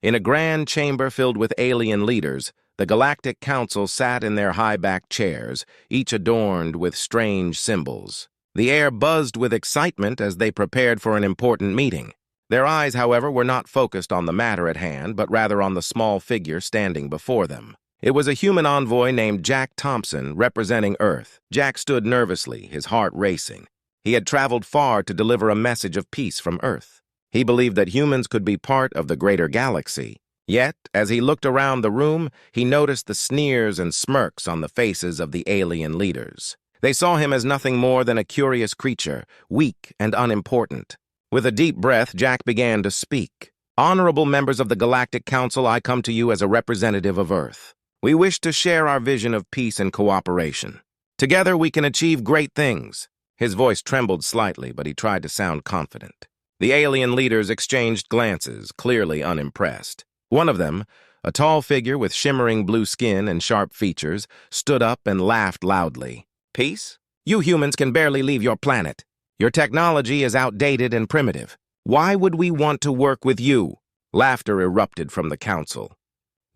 In a grand chamber filled with alien leaders, the Galactic Council sat in their high-backed chairs, each adorned with strange symbols. The air buzzed with excitement as they prepared for an important meeting. Their eyes, however, were not focused on the matter at hand, but rather on the small figure standing before them. It was a human envoy named Jack Thompson, representing Earth. Jack stood nervously, his heart racing. He had traveled far to deliver a message of peace from Earth. He believed that humans could be part of the greater galaxy. Yet, as he looked around the room, he noticed the sneers and smirks on the faces of the alien leaders. They saw him as nothing more than a curious creature, weak and unimportant. With a deep breath, Jack began to speak. "Honorable members of the Galactic Council, I come to you as a representative of Earth. We wish to share our vision of peace and cooperation. Together we can achieve great things." His voice trembled slightly, but he tried to sound confident. The alien leaders exchanged glances, clearly unimpressed. One of them, a tall figure with shimmering blue skin and sharp features, stood up and laughed loudly. "Peace? You humans can barely leave your planet. Your technology is outdated and primitive. Why would we want to work with you?" Laughter erupted from the council.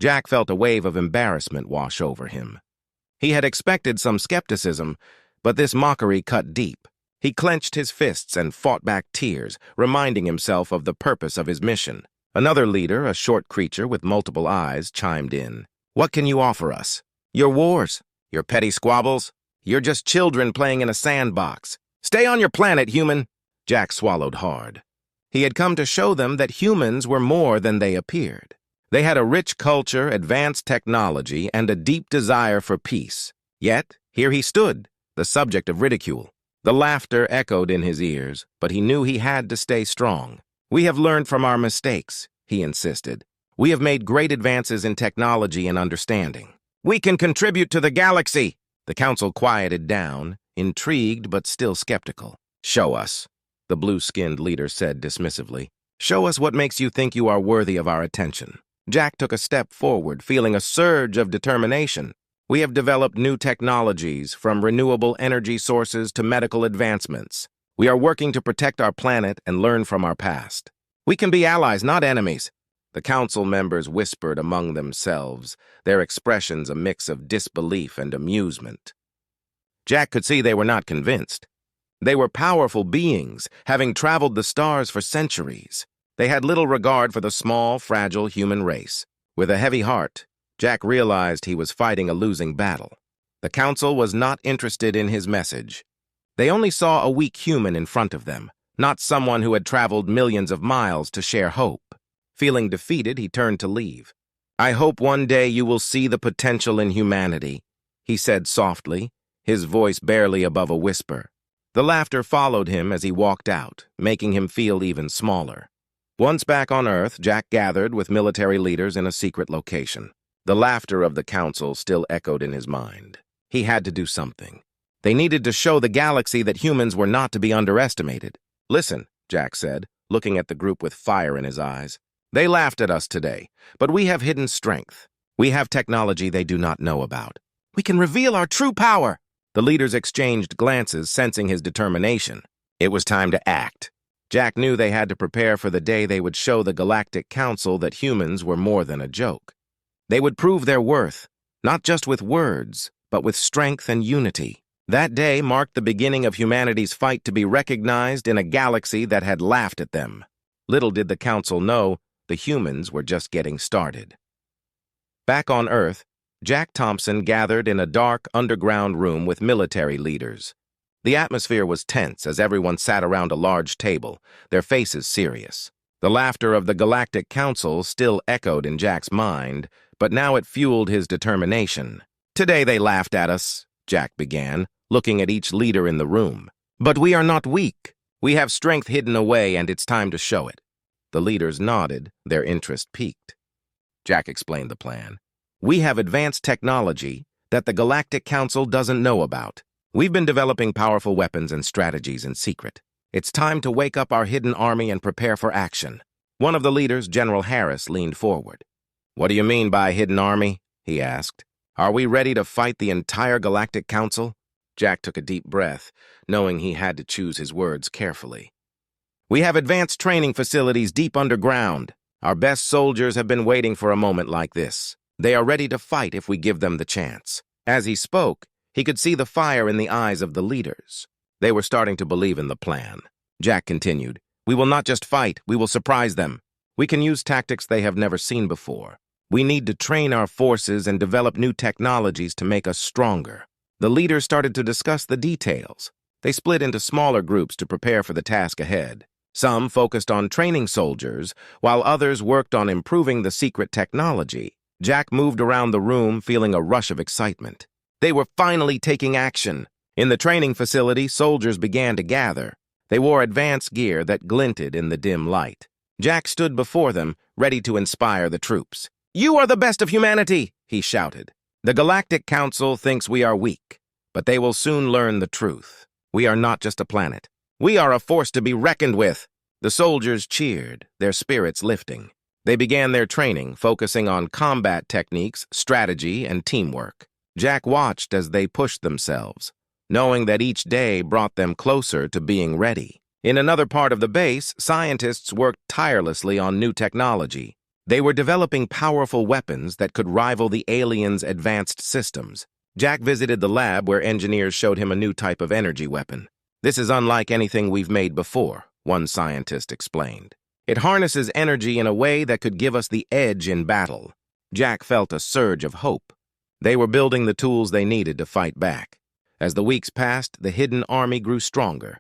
Jack felt a wave of embarrassment wash over him. He had expected some skepticism, but this mockery cut deep. He clenched his fists and fought back tears, reminding himself of the purpose of his mission. Another leader, a short creature with multiple eyes, chimed in. "What can you offer us? Your wars? Your petty squabbles? You're just children playing in a sandbox. Stay on your planet, human." Jack swallowed hard. He had come to show them that humans were more than they appeared. They had a rich culture, advanced technology, and a deep desire for peace. Yet, here he stood, the subject of ridicule. The laughter echoed in his ears, but he knew he had to stay strong. "We have learned from our mistakes," he insisted. "We have made great advances in technology and understanding. We can contribute to the galaxy." The council quieted down, intrigued but still skeptical. "Show us," the blue-skinned leader said dismissively. "Show us what makes you think you are worthy of our attention." Jack took a step forward, feeling a surge of determination. "We have developed new technologies, from renewable energy sources to medical advancements. We are working to protect our planet and learn from our past. We can be allies, not enemies." The council members whispered among themselves, their expressions a mix of disbelief and amusement. Jack could see they were not convinced. They were powerful beings, having traveled the stars for centuries. They had little regard for the small, fragile human race. With a heavy heart, Jack realized he was fighting a losing battle. The council was not interested in his message. They only saw a weak human in front of them, not someone who had traveled millions of miles to share hope. Feeling defeated, he turned to leave. "I hope one day you will see the potential in humanity," he said softly, his voice barely above a whisper. The laughter followed him as he walked out, making him feel even smaller. Once back on Earth, Jack gathered with military leaders in a secret location. The laughter of the council still echoed in his mind. He had to do something. They needed to show the galaxy that humans were not to be underestimated. "Listen," Jack said, looking at the group with fire in his eyes. "They laughed at us today, but we have hidden strength. We have technology they do not know about. We can reveal our true power." The leaders exchanged glances, sensing his determination. It was time to act. Jack knew they had to prepare for the day they would show the Galactic Council that humans were more than a joke. They would prove their worth, not just with words, but with strength and unity. That day marked the beginning of humanity's fight to be recognized in a galaxy that had laughed at them. Little did the Council know, the humans were just getting started. Back on Earth, Jack Thompson gathered in a dark, underground room with military leaders. The atmosphere was tense as everyone sat around a large table, their faces serious. The laughter of the Galactic Council still echoed in Jack's mind, but now it fueled his determination. "Today they laughed at us," Jack began, looking at each leader in the room. "But we are not weak. We have strength hidden away, and it's time to show it." The leaders nodded, their interest piqued. Jack explained the plan. "We have advanced technology that the Galactic Council doesn't know about. We've been developing powerful weapons and strategies in secret. It's time to wake up our hidden army and prepare for action." One of the leaders, General Harris, leaned forward. "What do you mean by hidden army?" he asked. "Are we ready to fight the entire Galactic Council?" Jack took a deep breath, knowing he had to choose his words carefully. "We have advanced training facilities deep underground. Our best soldiers have been waiting for a moment like this. They are ready to fight if we give them the chance." As he spoke, he could see the fire in the eyes of the leaders. They were starting to believe in the plan. Jack continued, "We will not just fight, we will surprise them. We can use tactics they have never seen before. We need to train our forces and develop new technologies to make us stronger." The leaders started to discuss the details. They split into smaller groups to prepare for the task ahead. Some focused on training soldiers, while others worked on improving the secret technology. Jack moved around the room feeling a rush of excitement. They were finally taking action. In the training facility, soldiers began to gather. They wore advanced gear that glinted in the dim light. Jack stood before them, ready to inspire the troops. "You are the best of humanity," he shouted. "The Galactic Council thinks we are weak, but they will soon learn the truth. We are not just a planet. We are a force to be reckoned with." The soldiers cheered, their spirits lifting. They began their training, focusing on combat techniques, strategy, and teamwork. Jack watched as they pushed themselves, knowing that each day brought them closer to being ready. In another part of the base, scientists worked tirelessly on new technology. They were developing powerful weapons that could rival the aliens' advanced systems. Jack visited the lab where engineers showed him a new type of energy weapon. "This is unlike anything we've made before," one scientist explained. "It harnesses energy in a way that could give us the edge in battle." Jack felt a surge of hope. They were building the tools they needed to fight back. As the weeks passed, the hidden army grew stronger.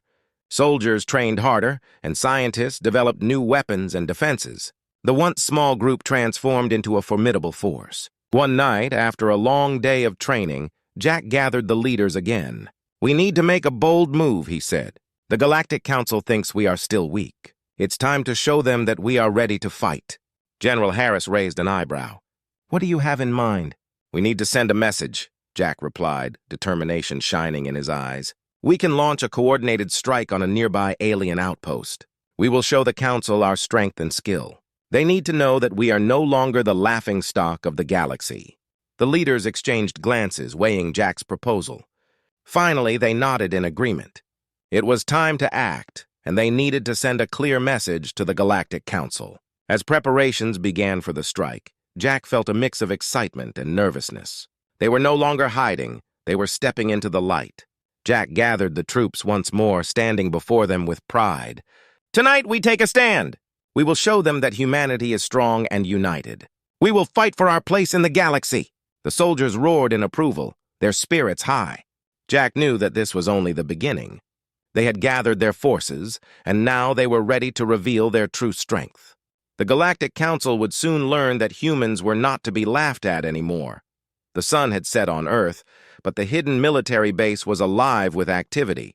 Soldiers trained harder, and scientists developed new weapons and defenses. The once small group transformed into a formidable force. One night, after a long day of training, Jack gathered the leaders again. "We need to make a bold move," he said. "The Galactic Council thinks we are still weak. It's time to show them that we are ready to fight." General Harris raised an eyebrow. "What do you have in mind?" "We need to send a message," Jack replied, determination shining in his eyes. "We can launch a coordinated strike on a nearby alien outpost. We will show the Council our strength and skill. They need to know that we are no longer the laughingstock of the galaxy." The leaders exchanged glances, weighing Jack's proposal. Finally, they nodded in agreement. It was time to act, and they needed to send a clear message to the Galactic Council. As preparations began for the strike, Jack felt a mix of excitement and nervousness. They were no longer hiding, they were stepping into the light. Jack gathered the troops once more, standing before them with pride. "Tonight we take a stand. We will show them that humanity is strong and united. We will fight for our place in the galaxy." The soldiers roared in approval, their spirits high. Jack knew that this was only the beginning. They had gathered their forces, and now they were ready to reveal their true strength. The Galactic Council would soon learn that humans were not to be laughed at anymore. The sun had set on Earth, but the hidden military base was alive with activity.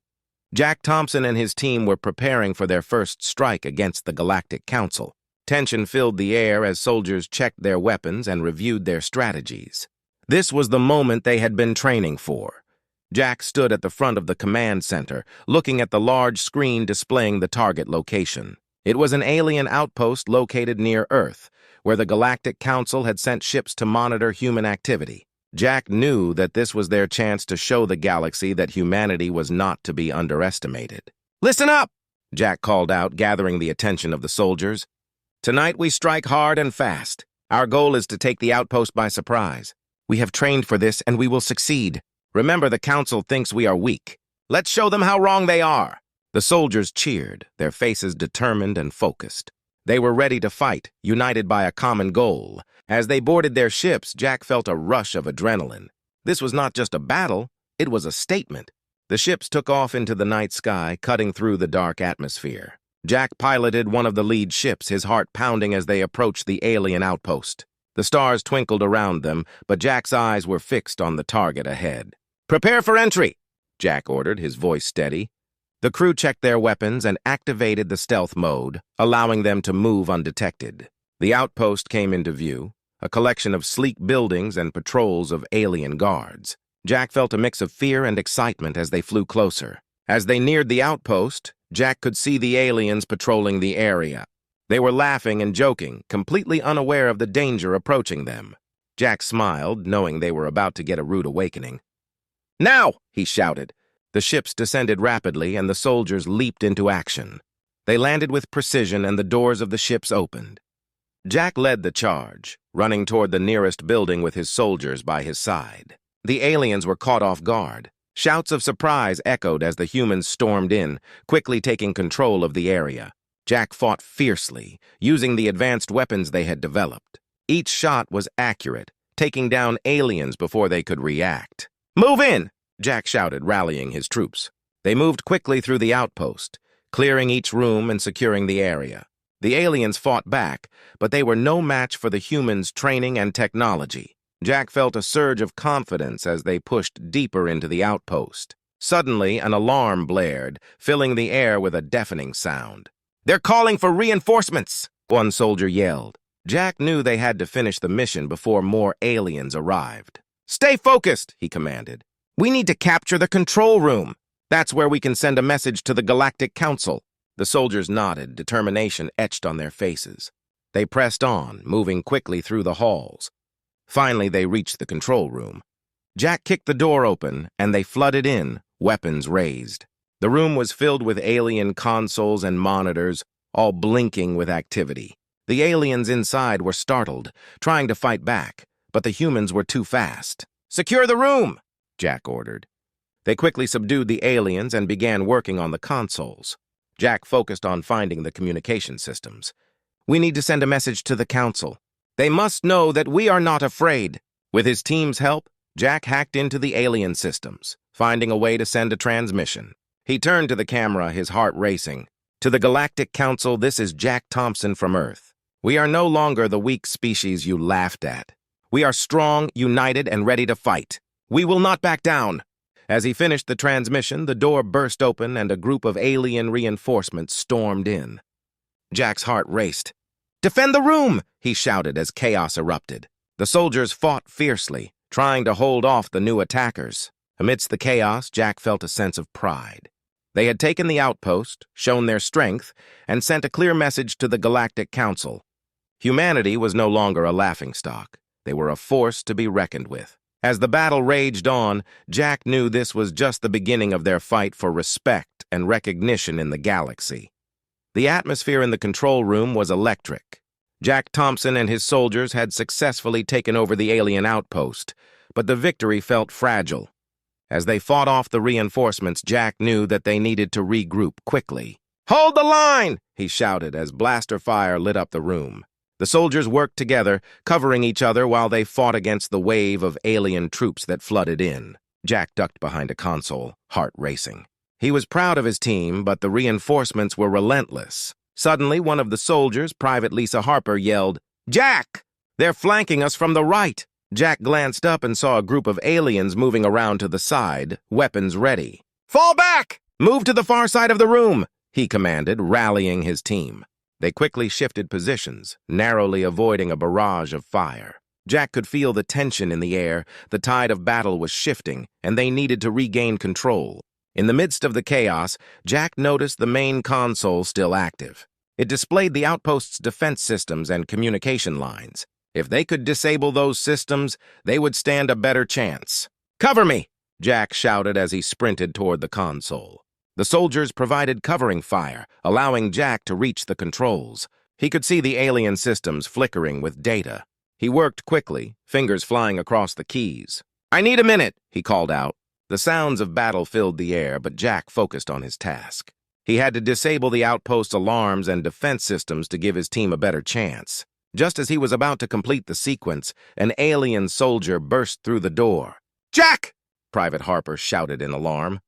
Jack Thompson and his team were preparing for their first strike against the Galactic Council. Tension filled the air as soldiers checked their weapons and reviewed their strategies. This was the moment they had been training for. Jack stood at the front of the command center, looking at the large screen displaying the target location. It was an alien outpost located near Earth, where the Galactic Council had sent ships to monitor human activity. Jack knew that this was their chance to show the galaxy that humanity was not to be underestimated. "Listen up!" Jack called out, gathering the attention of the soldiers. "Tonight we strike hard and fast. Our goal is to take the outpost by surprise. We have trained for this and we will succeed. Remember, the Council thinks we are weak. Let's show them how wrong they are." The soldiers cheered, their faces determined and focused. They were ready to fight, united by a common goal. As they boarded their ships, Jack felt a rush of adrenaline. This was not just a battle, it was a statement. The ships took off into the night sky, cutting through the dark atmosphere. Jack piloted one of the lead ships, his heart pounding as they approached the alien outpost. The stars twinkled around them, but Jack's eyes were fixed on the target ahead. "Prepare for entry," Jack ordered, his voice steady. The crew checked their weapons and activated the stealth mode, allowing them to move undetected. The outpost came into view, a collection of sleek buildings and patrols of alien guards. Jack felt a mix of fear and excitement as they flew closer. As they neared the outpost, Jack could see the aliens patrolling the area. They were laughing and joking, completely unaware of the danger approaching them. Jack smiled, knowing they were about to get a rude awakening. "Now!" he shouted. The ships descended rapidly, and the soldiers leaped into action. They landed with precision, and the doors of the ships opened. Jack led the charge, running toward the nearest building with his soldiers by his side. The aliens were caught off guard. Shouts of surprise echoed as the humans stormed in, quickly taking control of the area. Jack fought fiercely, using the advanced weapons they had developed. Each shot was accurate, taking down aliens before they could react. "Move in!" Jack shouted, rallying his troops. They moved quickly through the outpost, clearing each room and securing the area. The aliens fought back, but they were no match for the humans' training and technology. Jack felt a surge of confidence as they pushed deeper into the outpost. Suddenly, an alarm blared, filling the air with a deafening sound. "They're calling for reinforcements!" one soldier yelled. Jack knew they had to finish the mission before more aliens arrived. "Stay focused," he commanded. "We need to capture the control room. That's where we can send a message to the Galactic Council." The soldiers nodded, determination etched on their faces. They pressed on, moving quickly through the halls. Finally, they reached the control room. Jack kicked the door open, and they flooded in, weapons raised. The room was filled with alien consoles and monitors, all blinking with activity. The aliens inside were startled, trying to fight back, but the humans were too fast. "Secure the room!" Jack ordered. They quickly subdued the aliens and began working on the consoles. Jack focused on finding the communication systems. "We need to send a message to the council. They must know that we are not afraid." With his team's help, Jack hacked into the alien systems, finding a way to send a transmission. He turned to the camera, his heart racing. "To the Galactic Council, this is Jack Thompson from Earth. We are no longer the weak species you laughed at. We are strong, united, and ready to fight. We will not back down." As he finished the transmission, the door burst open and a group of alien reinforcements stormed in. Jack's heart raced. "Defend the room!" he shouted as chaos erupted. The soldiers fought fiercely, trying to hold off the new attackers. Amidst the chaos, Jack felt a sense of pride. They had taken the outpost, shown their strength, and sent a clear message to the Galactic Council. Humanity was no longer a laughingstock. They were a force to be reckoned with. As the battle raged on, Jack knew this was just the beginning of their fight for respect and recognition in the galaxy. The atmosphere in the control room was electric. Jack Thompson and his soldiers had successfully taken over the alien outpost, but the victory felt fragile. As they fought off the reinforcements, Jack knew that they needed to regroup quickly. "Hold the line!" he shouted as blaster fire lit up the room. The soldiers worked together, covering each other while they fought against the wave of alien troops that flooded in. Jack ducked behind a console, heart racing. He was proud of his team, but the reinforcements were relentless. Suddenly, one of the soldiers, Private Lisa Harper, yelled, "Jack! They're flanking us from the right!" Jack glanced up and saw a group of aliens moving around to the side, weapons ready. "Fall back! Move to the far side of the room!" he commanded, rallying his team. They quickly shifted positions, narrowly avoiding a barrage of fire. Jack could feel the tension in the air, the tide of battle was shifting, and they needed to regain control. In the midst of the chaos, Jack noticed the main console still active. It displayed the outpost's defense systems and communication lines. If they could disable those systems, they would stand a better chance. "Cover me!" Jack shouted as he sprinted toward the console. The soldiers provided covering fire, allowing Jack to reach the controls. He could see the alien systems flickering with data. He worked quickly, fingers flying across the keys. "I need a minute," he called out. The sounds of battle filled the air, but Jack focused on his task. He had to disable the outpost's alarms and defense systems to give his team a better chance. Just as he was about to complete the sequence, an alien soldier burst through the door. "Jack!" Private Harper shouted in alarm.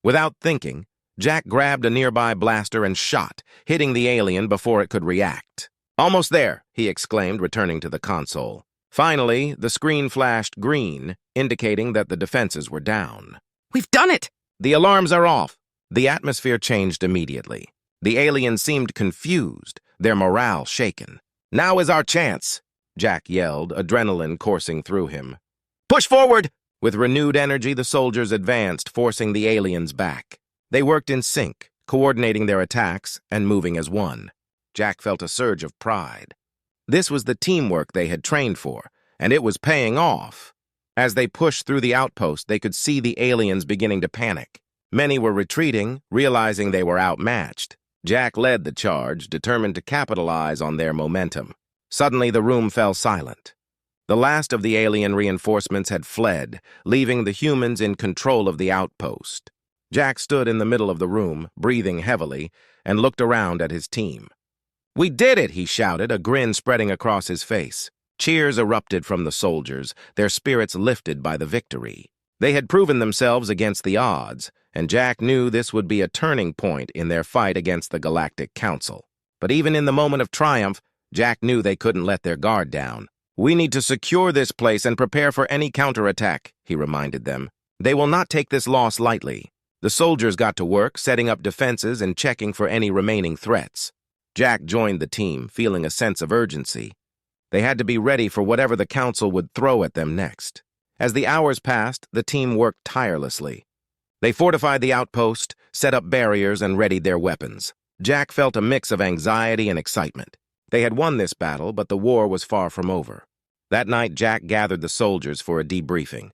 Without thinking, Jack grabbed a nearby blaster and shot, hitting the alien before it could react. "Almost there," he exclaimed, returning to the console. Finally, the screen flashed green, indicating that the defenses were down. "We've done it!" "The alarms are off." The atmosphere changed immediately. The aliens seemed confused, their morale shaken. "Now is our chance," Jack yelled, adrenaline coursing through him. "Push forward!" With renewed energy, the soldiers advanced, forcing the aliens back. They worked in sync, coordinating their attacks and moving as one. Jack felt a surge of pride. This was the teamwork they had trained for, and it was paying off. As they pushed through the outpost, they could see the aliens beginning to panic. Many were retreating, realizing they were outmatched. Jack led the charge, determined to capitalize on their momentum. Suddenly, the room fell silent. The last of the alien reinforcements had fled, leaving the humans in control of the outpost. Jack stood in the middle of the room, breathing heavily, and looked around at his team. "We did it!" he shouted, a grin spreading across his face. Cheers erupted from the soldiers, their spirits lifted by the victory. They had proven themselves against the odds, and Jack knew this would be a turning point in their fight against the Galactic Council. But even in the moment of triumph, Jack knew they couldn't let their guard down. "We need to secure this place and prepare for any counterattack," he reminded them. "They will not take this loss lightly." The soldiers got to work, setting up defenses and checking for any remaining threats. Jack joined the team, feeling a sense of urgency. They had to be ready for whatever the council would throw at them next. As the hours passed, the team worked tirelessly. They fortified the outpost, set up barriers, and readied their weapons. Jack felt a mix of anxiety and excitement. They had won this battle, but the war was far from over. That night, Jack gathered the soldiers for a debriefing.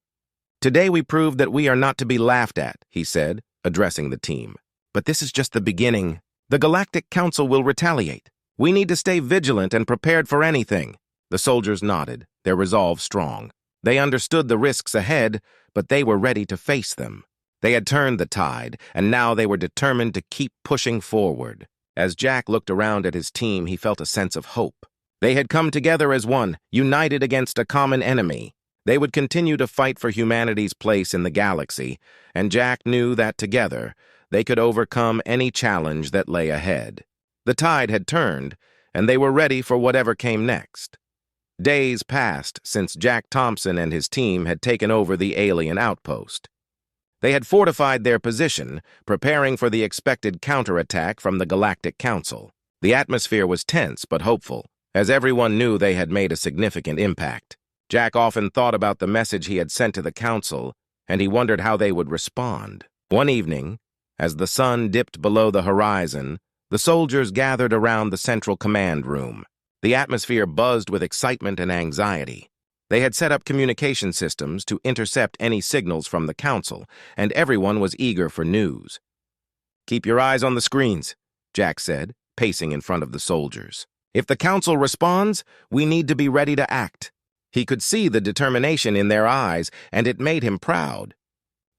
"Today we proved that we are not to be laughed at," he said, addressing the team. "But this is just the beginning. The Galactic Council will retaliate. We need to stay vigilant and prepared for anything." The soldiers nodded, their resolve strong. They understood the risks ahead, but they were ready to face them. They had turned the tide, and now they were determined to keep pushing forward. As Jack looked around at his team, he felt a sense of hope. They had come together as one, united against a common enemy. They would continue to fight for humanity's place in the galaxy, and Jack knew that together, they could overcome any challenge that lay ahead. The tide had turned, and they were ready for whatever came next. Days passed since Jack Thompson and his team had taken over the alien outpost. They had fortified their position, preparing for the expected counterattack from the Galactic Council. The atmosphere was tense but hopeful, as everyone knew they had made a significant impact. Jack often thought about the message he had sent to the Council, and he wondered how they would respond. One evening, as the sun dipped below the horizon, the soldiers gathered around the central command room. The atmosphere buzzed with excitement and anxiety. They had set up communication systems to intercept any signals from the Council, and everyone was eager for news. "Keep your eyes on the screens," Jack said, pacing in front of the soldiers. "If the Council responds, we need to be ready to act." He could see the determination in their eyes, and it made him proud.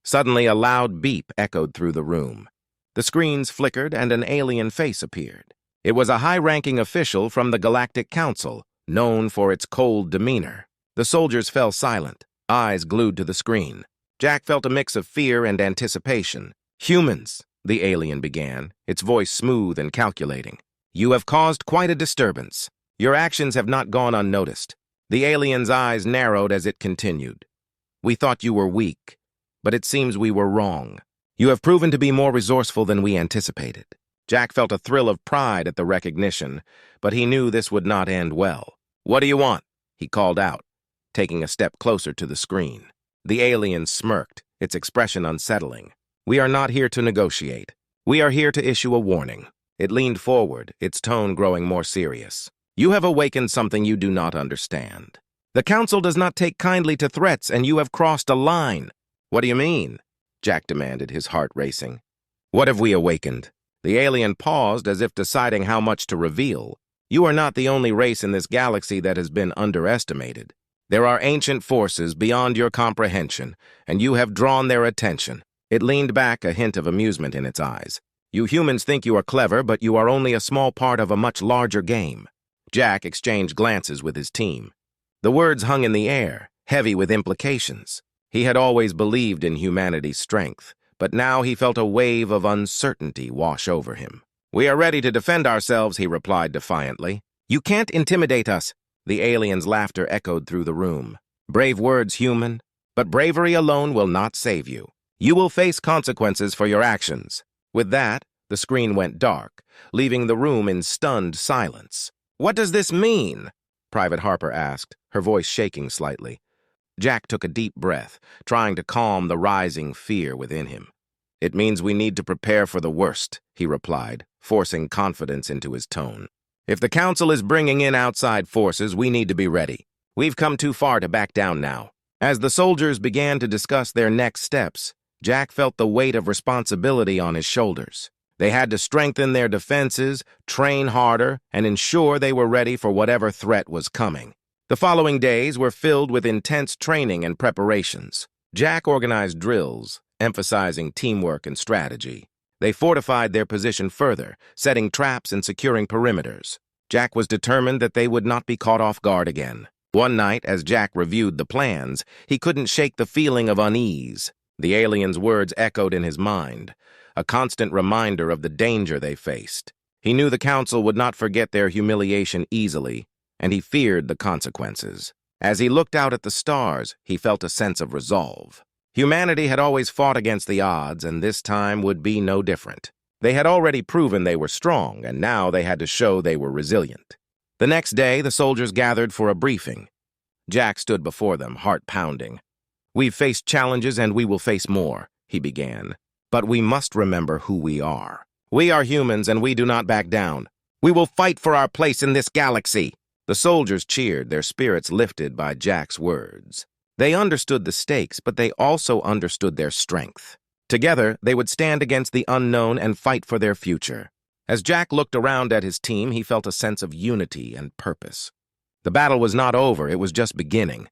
Suddenly, a loud beep echoed through the room. The screens flickered, and an alien face appeared. It was a high-ranking official from the Galactic Council, known for its cold demeanor. The soldiers fell silent, eyes glued to the screen. Jack felt a mix of fear and anticipation. "Humans," the alien began, its voice smooth and calculating. "You have caused quite a disturbance. Your actions have not gone unnoticed." The alien's eyes narrowed as it continued. "We thought you were weak, but it seems we were wrong. You have proven to be more resourceful than we anticipated." Jack felt a thrill of pride at the recognition, but he knew this would not end well. "What do you want?" he called out, taking a step closer to the screen. The alien smirked, its expression unsettling. "We are not here to negotiate. We are here to issue a warning." It leaned forward, its tone growing more serious. "You have awakened something you do not understand. The Council does not take kindly to threats, and you have crossed a line." "What do you mean?" Jack demanded, his heart racing. "What have we awakened?" The alien paused as if deciding how much to reveal. "You are not the only race in this galaxy that has been underestimated. There are ancient forces beyond your comprehension, and you have drawn their attention." It leaned back, a hint of amusement in its eyes. "You humans think you are clever, but you are only a small part of a much larger game." Jack exchanged glances with his team. The words hung in the air, heavy with implications. He had always believed in humanity's strength, but now he felt a wave of uncertainty wash over him. "We are ready to defend ourselves," he replied defiantly. "You can't intimidate us." The alien's laughter echoed through the room. "Brave words, human, but bravery alone will not save you. You will face consequences for your actions." With that, the screen went dark, leaving the room in stunned silence. "What does this mean?" Private Harper asked, her voice shaking slightly. Jack took a deep breath, trying to calm the rising fear within him. "It means we need to prepare for the worst," he replied, forcing confidence into his tone. "If the Council is bringing in outside forces, we need to be ready. We've come too far to back down now." As the soldiers began to discuss their next steps, Jack felt the weight of responsibility on his shoulders. They had to strengthen their defenses, train harder, and ensure they were ready for whatever threat was coming. The following days were filled with intense training and preparations. Jack organized drills, emphasizing teamwork and strategy. They fortified their position further, setting traps and securing perimeters. Jack was determined that they would not be caught off guard again. One night, as Jack reviewed the plans, he couldn't shake the feeling of unease. The aliens' words echoed in his mind, a constant reminder of the danger they faced. He knew the Council would not forget their humiliation easily, and he feared the consequences. As he looked out at the stars, he felt a sense of resolve. Humanity had always fought against the odds, and this time would be no different. They had already proven they were strong, and now they had to show they were resilient. The next day, the soldiers gathered for a briefing. Jack stood before them, heart pounding. "We've faced challenges and we will face more," he began. "But we must remember who we are. We are humans and we do not back down. We will fight for our place in this galaxy." The soldiers cheered, their spirits lifted by Jack's words. They understood the stakes, but they also understood their strength. Together, they would stand against the unknown and fight for their future. As Jack looked around at his team, he felt a sense of unity and purpose. The battle was not over, it was just beginning.